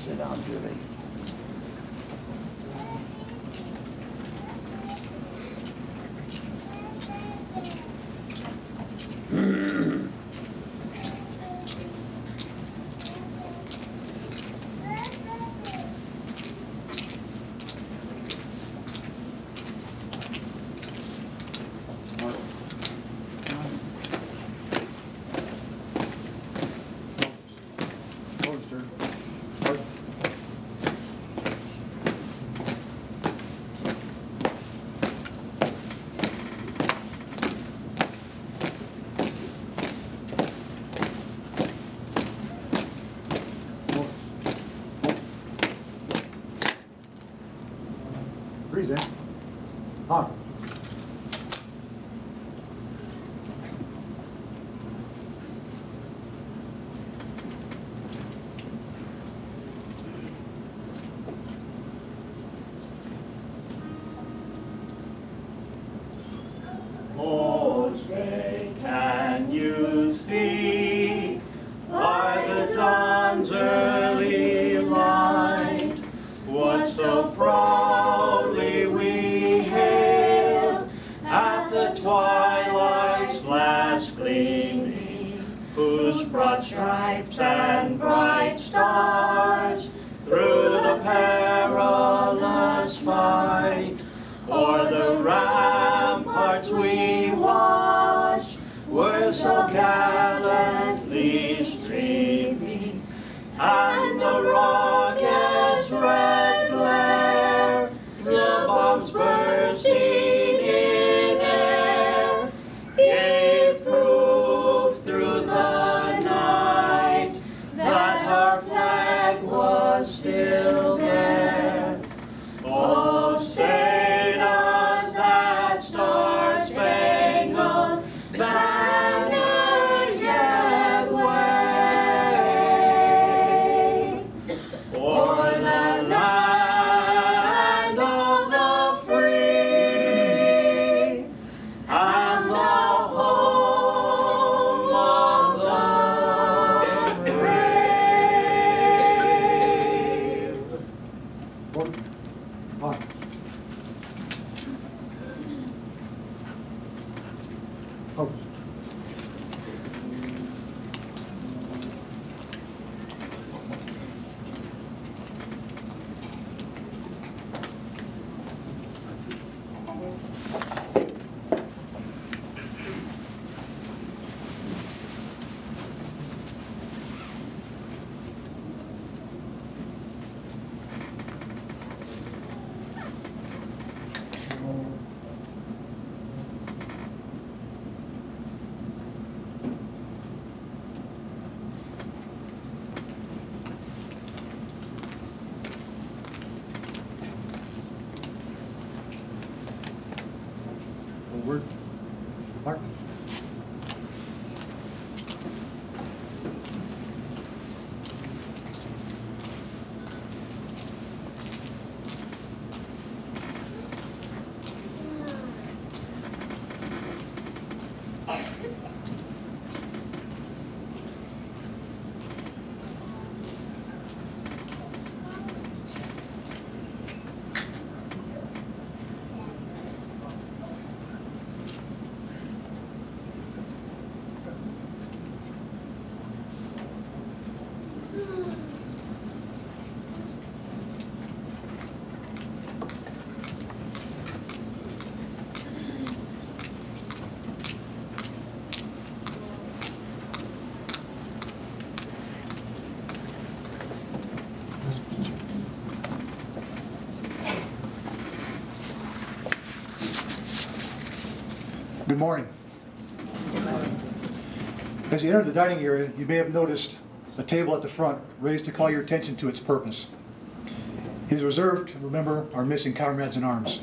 Sit down, Julie. Breeze in. On. Oh, say, can you see by the dawn's early light what so proudly we hail at the twilight's last gleaming, whose broad stripes and bright stars through the perilous fight o'er the ramparts we watched were so gallantly streaming, and the rocket's red glare, the bombs bursting in air, gave proof through the night that our flag was still there. Oh, say does that star-spangled banner yet wave o'er the land of the free and the home of the brave? On. Post. Forward. Mark. Good morning. As you enter the dining area, you may have noticed a table at the front raised to call your attention to its purpose. It is reserved to remember our missing comrades in arms.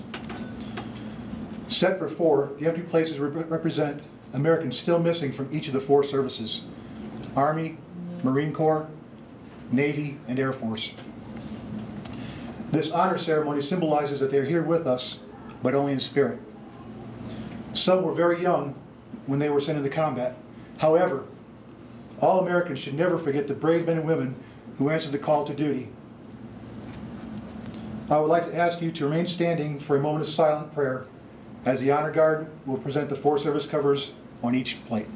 Set for 4, the empty places represent Americans still missing from each of the 4 services: Army, Marine Corps, Navy, and Air Force. This honor ceremony symbolizes that they are here with us, but only in spirit. Some were very young when they were sent into combat. However, all Americans should never forget the brave men and women who answered the call to duty. I would like to ask you to remain standing for a moment of silent prayer as the Honor Guard will present the Forest Service covers on each plate.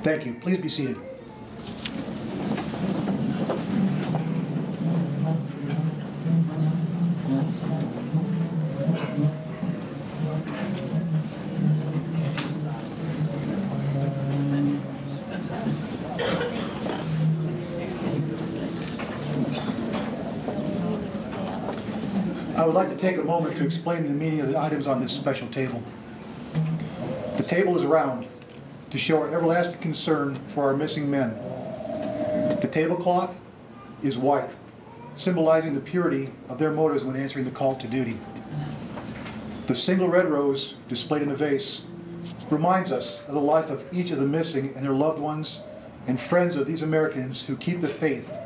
Thank you. Please be seated. I would like to take a moment to explain the meaning of the items on this special table. The table is round to show our everlasting concern for our missing men. The tablecloth is white, symbolizing the purity of their motives when answering the call to duty. The single red rose displayed in the vase reminds us of the life of each of the missing and their loved ones and friends of these Americans who keep the faith,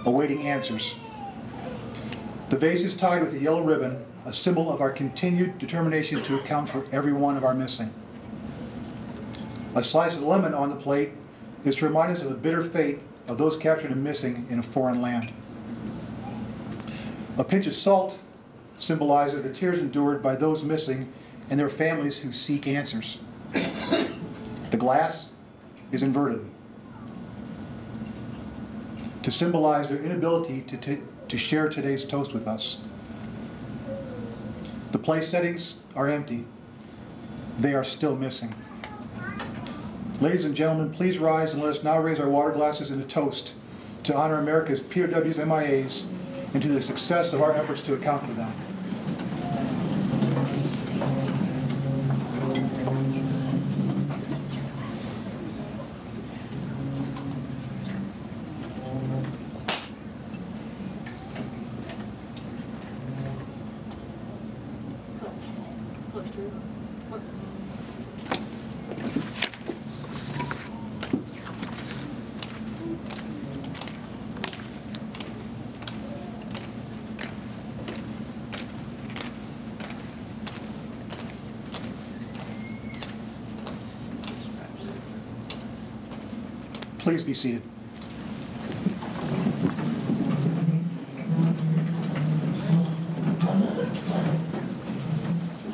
awaiting answers. The vase is tied with a yellow ribbon, a symbol of our continued determination to account for every one of our missing. A slice of lemon on the plate is to remind us of the bitter fate of those captured and missing in a foreign land. A pinch of salt symbolizes the tears endured by those missing and their families who seek answers. The glass is inverted to symbolize their inability to share today's toast with us. The place settings are empty. They are still missing. Ladies and gentlemen, please rise and let us now raise our water glasses in a toast to honor America's POWs, MIAs, and to the success of our efforts to account for them. Please be seated.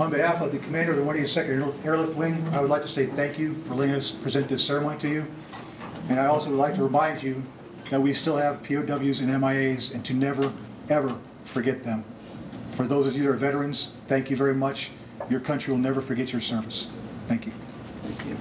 On behalf of the commander of the 182nd Airlift Wing, I would like to say thank you for letting us present this ceremony to you. And I also would like to remind you that we still have POWs and MIAs and to never, ever forget them. For those of you that are veterans, thank you very much. Your country will never forget your service. Thank you. Thank you.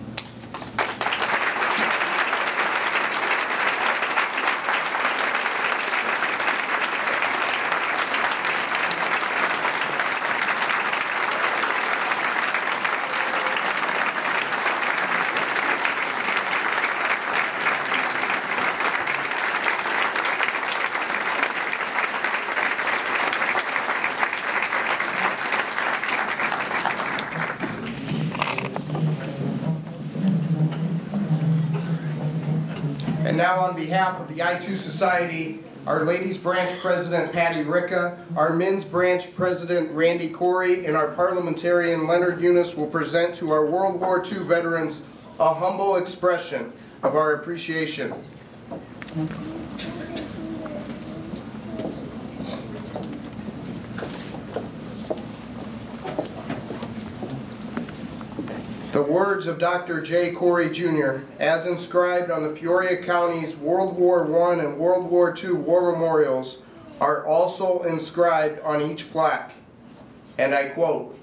And now on behalf of the Itoo Society, our Ladies Branch President Patty Ricca, our Men's Branch President Randy Corey, and our Parliamentarian Leonard Eunice will present to our World War II veterans a humble expression of our appreciation. The words of Dr. J. Corey Jr., as inscribed on the Peoria County's World War I and World War II war memorials, are also inscribed on each plaque. And I quote,